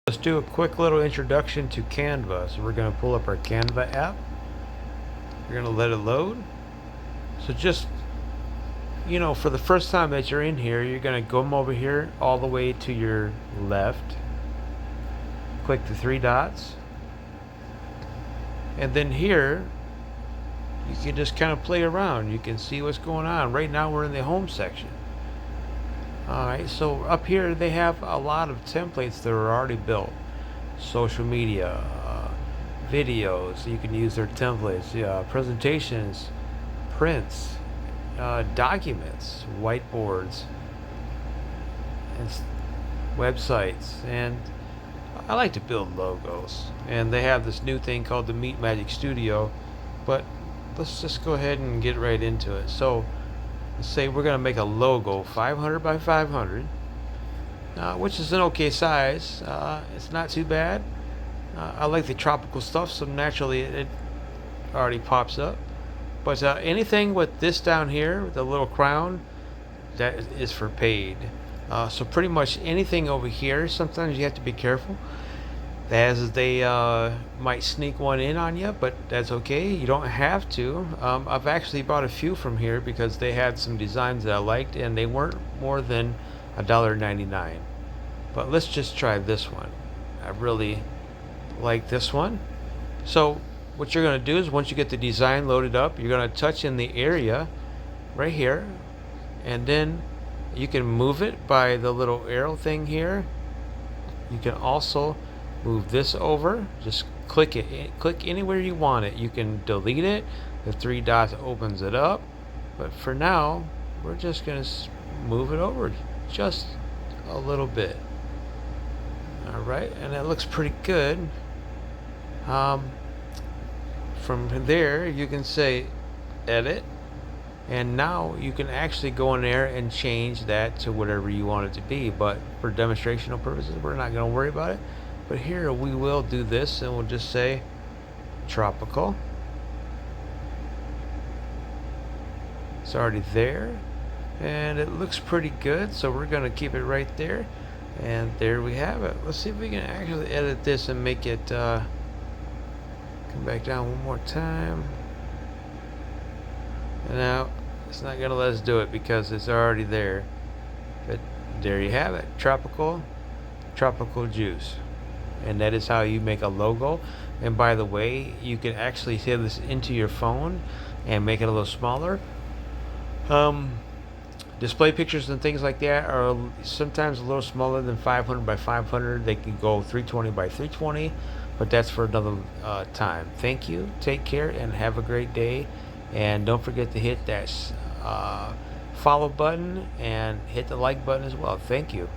Let's do a quick little introduction to Canva. So we're going to pull up our Canva app. You're going to let it load. So just, for the first time that you're in here, you're going to come over here all the way to your left. Click the three dots. And then here, you can just kind of play around. You can see what's going on. Right now we're in the home section. Alright, so up here they have a lot of templates that are already built. Social media, videos, you can use their templates, presentations, prints, documents, whiteboards, and websites. And I like to build logos. And they have this new thing called the Meet Magic Studio, but let's just go ahead and get right into it. So let's say we're going to make a logo 500 by 500, which is an okay size. It's not too bad. I like the tropical stuff, so naturally it already pops up. But anything with this down here, the little crown, that is for paid. So pretty much anything over here, sometimes you have to be careful, as they might sneak one in on you, but that's okay. You don't have to. I've actually bought a few from here because they had some designs that I liked, and they weren't more than $1.99. But let's just try this one. I really like this one. So what you're going to do is, once you get the design loaded up, you're going to touch in the area right here, and then you can move it by the little arrow thing here. You can also move this over. Just click it. Click anywhere you want it. You can delete it. The three dots opens it up. But for now, we're just going to move it over just a little bit. Alright, and that looks pretty good. From there, you can say edit. And now you can actually go in there and change that to whatever you want it to be. But for demonstrational purposes, we're not going to worry about it. But here we will do this, and we'll just say tropical. It's already there, and it looks pretty good, so we're going to keep it right there. And there we have it. Let's see if we can actually edit this and make it come back down one more time. And now it's not going to let us do it because it's already there. But there you have it. Tropical juice. And that is how you make a logo. And by the way, you can actually save this into your phone and make it a little smaller. Display pictures and things like that are sometimes a little smaller than 500 by 500. They can go 320 by 320, but that's for another time. Thank you. Take care and have a great day. And don't forget to hit that follow button and hit the like button as well. Thank you.